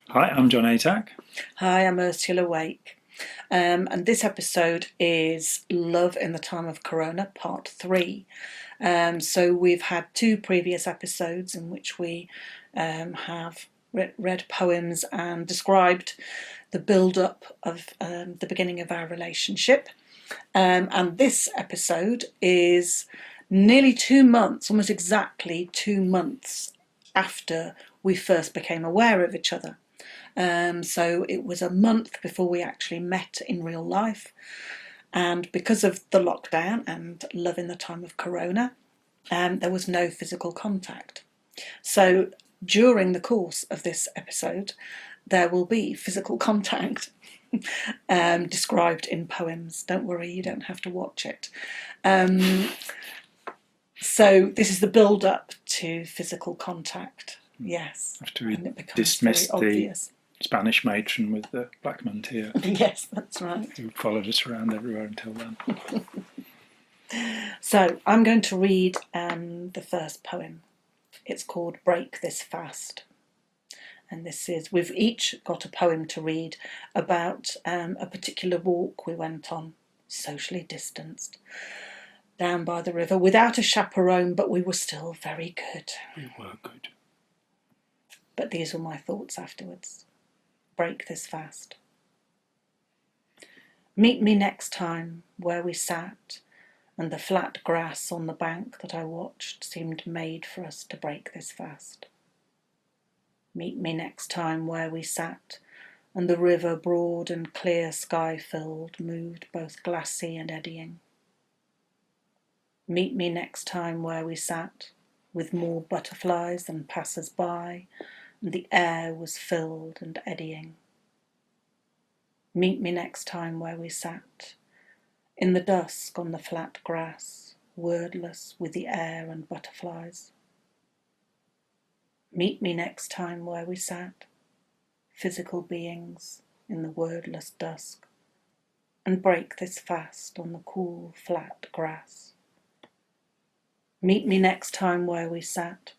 Hi, I'm John Atack. Hi, I'm Ursula Wake. And this episode is Love in the Time of Corona, Part 3. So we've had two previous episodes in which we have read poems and described the build-up of the beginning of our relationship. And this episode is nearly 2 months, almost exactly 2 months after we first became aware of each other. So it was a month before we actually met in real life. And because of the lockdown and love in the time of Corona, there was no physical contact. So during the course of this episode, there will be physical contact described in poems. Don't worry, you don't have to watch it. So this is the build-up to physical contact. Yes, After we and it becomes dismissed very the obvious. Spanish matron with the black mantilla Yes, that's right. who followed us around everywhere until then. So I'm going to read the first poem. It's called Break This Fast. And this is, we've each got a poem to read about a particular walk we went on, socially distanced, down by the river without a chaperone, but we were still very good. We were good. But these were my thoughts afterwards. Break this fast. Meet me next time where we sat, and the flat grass on the bank that I watched seemed made for us to break this fast. Meet me next time where we sat, and the river, broad and clear, sky-filled, moved both glassy and eddying. Meet me next time where we sat, with more butterflies than passers-by, and the air was filled and eddying. Meet me next time where we sat, in the dusk on the flat grass, wordless with the air and butterflies. Meet me next time where we sat, physical beings in the wordless dusk, and break this fast on the cool flat grass. Meet me next time where we sat,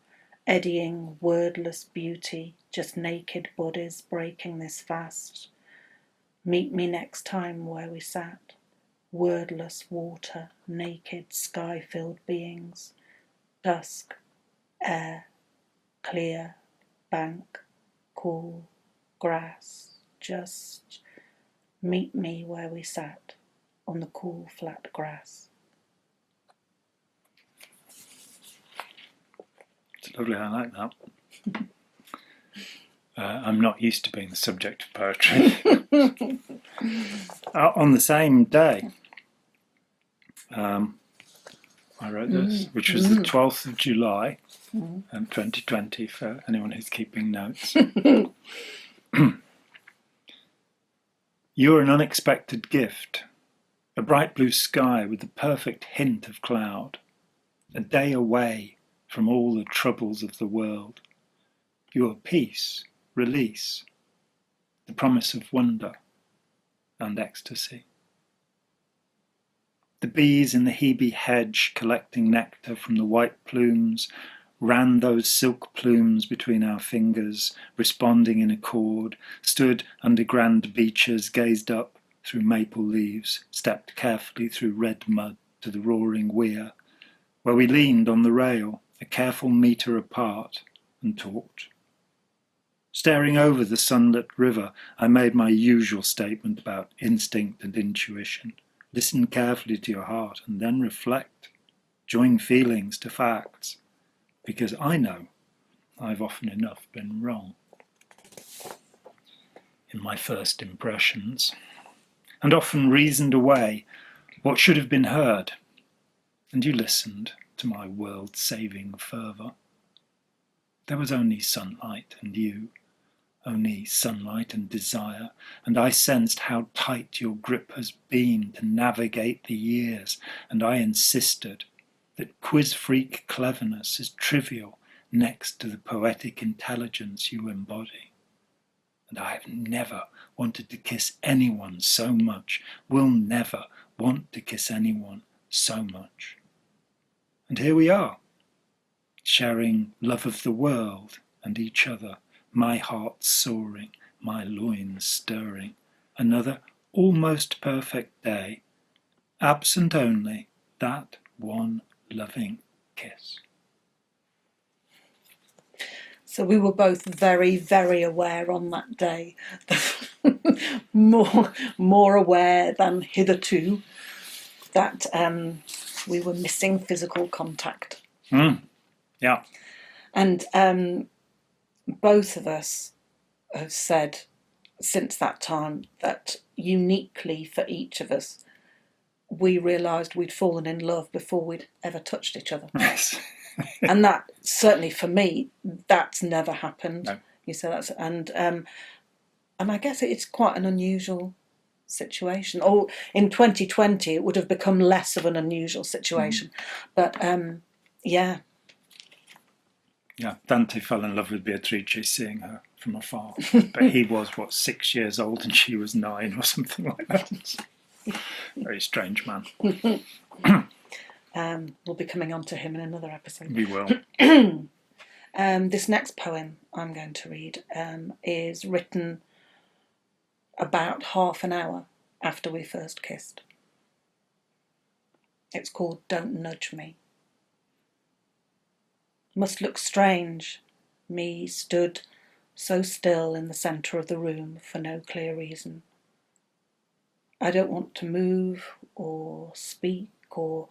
eddying wordless beauty, just naked bodies breaking this fast. Meet me next time where we sat, wordless water, naked sky-filled beings, dusk, air, clear, bank, cool, grass, just meet me where we sat on the cool flat grass. It's lovely, I like that. I'm not used to being the subject of poetry. On the same day, I wrote this, which was the 12th of July, 2020, for anyone who's keeping notes. You're an unexpected gift, a bright blue sky with the perfect hint of cloud, a day away from all the troubles of the world. You are peace, release, the promise of wonder and ecstasy. The bees in the Hebe hedge collecting nectar from the white plumes ran those silk plumes between our fingers, responding in accord, stood under grand beeches, gazed up through maple leaves, stepped carefully through red mud to the roaring weir, where we leaned on the rail, a careful metre apart, and talked. Staring over the sunlit river, I made my usual statement about instinct and intuition. Listen carefully to your heart and then reflect. Join feelings to facts, because I know I've often enough been wrong in my first impressions, and often reasoned away what should have been heard, and you listened to my world-saving fervour. There was only sunlight and you, only sunlight and desire, and I sensed how tight your grip has been to navigate the years, and I insisted that quiz-freak cleverness is trivial next to the poetic intelligence you embody. And I have never wanted to kiss anyone so much, will never want to kiss anyone so much. And here we are, sharing love of the world and each other, my heart soaring, my loins stirring. Another almost perfect day, absent only that one loving kiss. So we were both very, very aware on that day, more aware than hitherto, that we were missing physical contact. Yeah. And both of us have said since that time that uniquely for each of us, we realised we'd fallen in love before we'd ever touched each other. Yes. And that, certainly for me, that's never happened. No. You say that's, and I guess it's quite an unusual situation. Or in 2020, it would have become less of an unusual situation. But yeah. Yeah, Dante fell in love with Beatrice seeing her from afar. But he was, 6 years old and she was 9 or something like that. Very strange man. We'll be coming on to him in another episode. We will. This next poem I'm going to read is written about half an hour after we first kissed. It's called Don't Nudge Me. Must look strange, me stood so still in the centre of the room for no clear reason. I don't want to move or speak or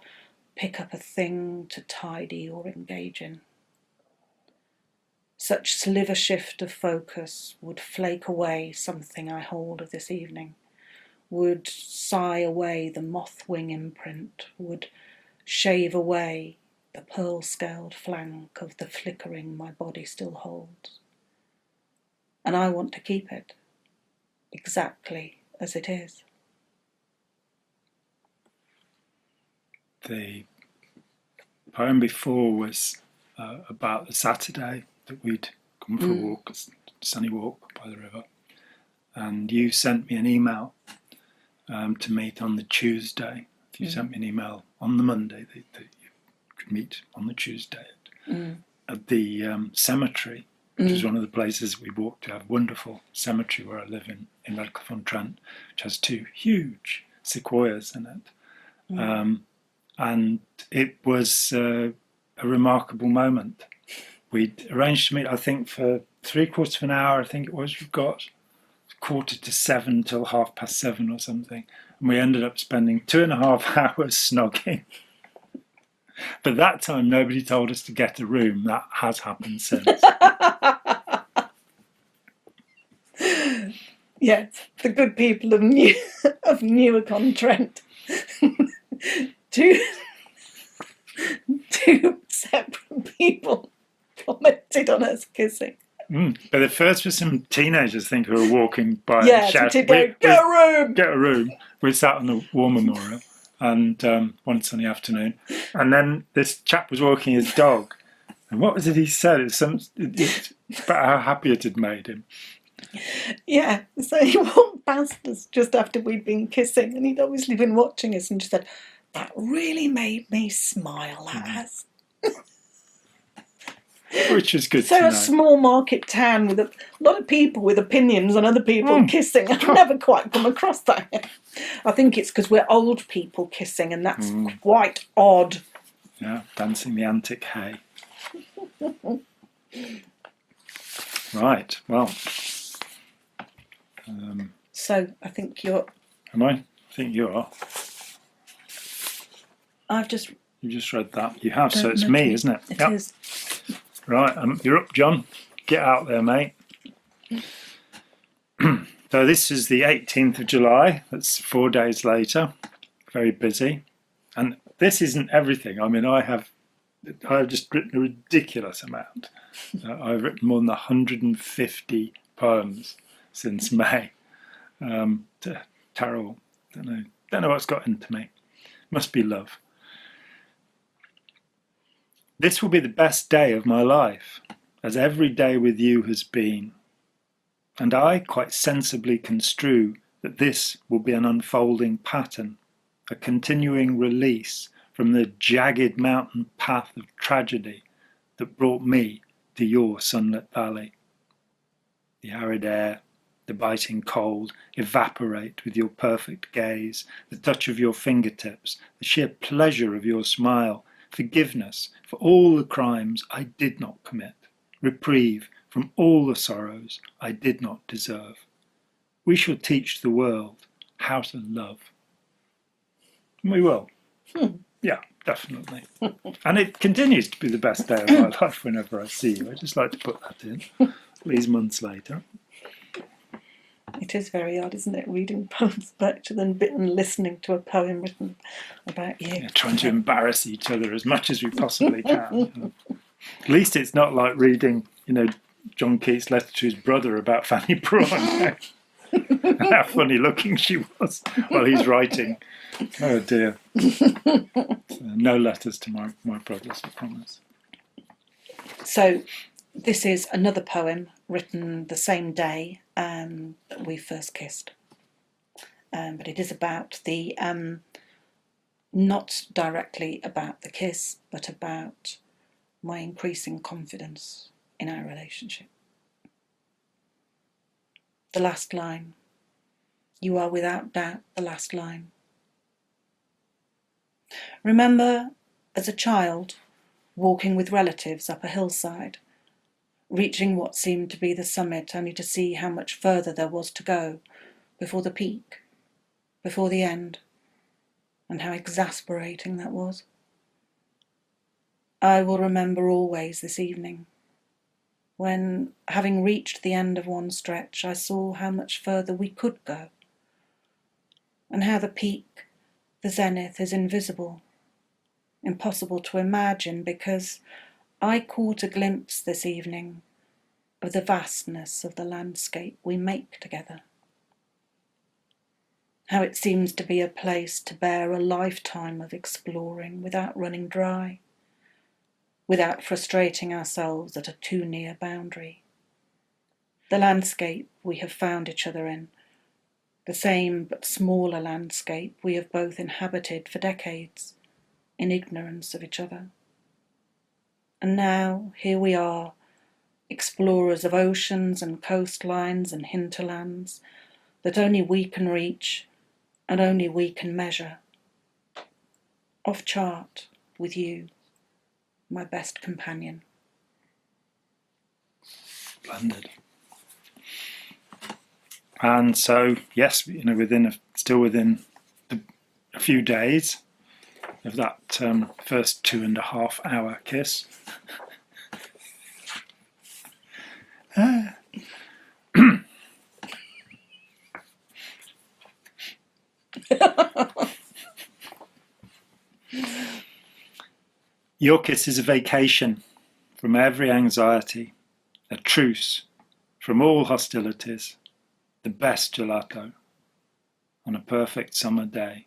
pick up a thing to tidy or engage in. Such sliver shift of focus would flake away something I hold of this evening, would sigh away the moth wing imprint, would shave away the pearl-scaled flank of the flickering my body still holds. And I want to keep it exactly as it is. The poem before was about the Saturday that we'd gone for a walk, a sunny walk by the river. And you sent me an email to meet on the Tuesday. You sent me an email on the Monday that you could meet on the Tuesday at the cemetery, which is one of the places we walked to. Have a wonderful cemetery where I live in Redcliffe-on-Trent, which has 2 huge sequoias in it. And it was a remarkable moment. We'd arranged to meet, I think, for 3/4 of an hour, I think it was. We've got 6:45 till 7:30 or something. And we ended up spending 2.5 hours snogging. But that time, nobody told us to get a room. That has happened since. Yes, the good people of Newark-on-Trent. Two separate people commented on us kissing. But at first, with some teenagers, I think, who were walking by. Yeah, so to go, get a room! Get a room. We sat on the war memorial, and one sunny afternoon, and then this chap was walking his dog, and what was it he said? It's about how happy it had made him. Yeah, so he walked past us just after we'd been kissing, and he'd obviously been watching us, and just said, "That really made me smile at us." Which is good so to know. A small market town with a lot of people with opinions on other people kissing. I've never quite come across that. I think it's because we're old people kissing, and that's quite odd. Yeah, dancing the antic hay. Right, well. So I think you're... Am I? I think you are. I've just... You just read that. You have, so it's me, isn't it? It is. Right, you're up, John. Get out there, mate. So this is the 18th of July. That's 4 days later. Very busy. And this isn't everything. I mean, I've just written a ridiculous amount. I've written more than 150 poems since May. Terrible. Don't know what's got into me. Must be love. This will be the best day of my life, as every day with you has been. And I quite sensibly construe that this will be an unfolding pattern, a continuing release from the jagged mountain path of tragedy that brought me to your sunlit valley. the arid air, the biting cold evaporate with your perfect gaze, the touch of your fingertips, the sheer pleasure of your smile, forgiveness for all the crimes I did not commit, reprieve from all the sorrows I did not deserve. We shall teach the world how to love. We will. Yeah, definitely. And it continues to be the best day of my life whenever I see you. I just like to put that in, these months later. It is very odd, isn't it, reading poems back to them and listening to a poem written about you. Yeah, trying to embarrass each other as much as we possibly can. At least it's not like reading, John Keats' letter to his brother about Fanny Prawn. And how funny looking she was while he's writing. Oh dear. So, no letters to my brothers, I promise. So this is another poem written the same day that we first kissed. But it is about the, not directly about the kiss, but about my increasing confidence in our relationship. The last line. You are without doubt the last line. Remember, as a child, walking with relatives up a hillside, reaching what seemed to be the summit only to see how much further there was to go before the peak, before the end, and how exasperating that was. I will remember always this evening, when, having reached the end of one stretch, I saw how much further we could go, and how the peak, the zenith, is invisible, impossible to imagine, because I caught a glimpse this evening of the vastness of the landscape we make together. How it seems to be a place to bear a lifetime of exploring without running dry, without frustrating ourselves at a too near boundary. The landscape we have found each other in, the same but smaller landscape we have both inhabited for decades, in ignorance of each other. And now here we are, explorers of oceans and coastlines and hinterlands that only we can reach and only we can measure. Off chart with you, my best companion. Splendid. And so, yes, still within a few days of that first 2.5 hour kiss. Your kiss is a vacation from every anxiety, a truce from all hostilities, the best gelato on a perfect summer day.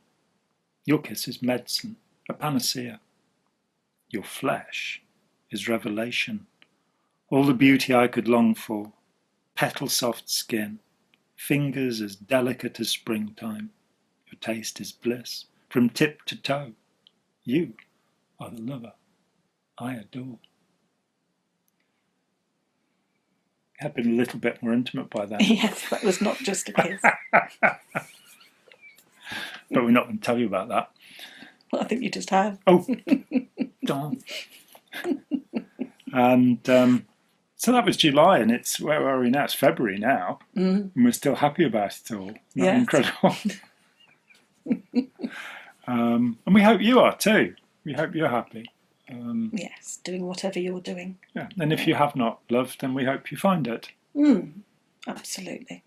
Your kiss is medicine, a panacea. Your flesh is revelation, all the beauty I could long for, petal-soft skin, fingers as delicate as springtime. Your taste is bliss, from tip to toe. You are the lover I adore. It had been a little bit more intimate by then. Yes, that was not just a kiss. But we're not going to tell you about that. Well, I think you just have. Oh, darn. And so that was July, and where are we now? It's February now, and we're still happy about it all. Isn't that incredible? And we hope you are too. We hope you're happy. Yes, doing whatever you're doing. Yeah, and if you have not loved, then we hope you find it. Absolutely.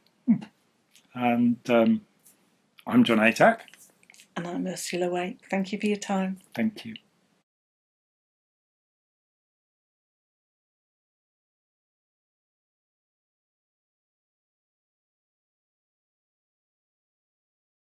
And I'm John Atack. And I'm Ursula Wake. Thank you for your time. Thank you.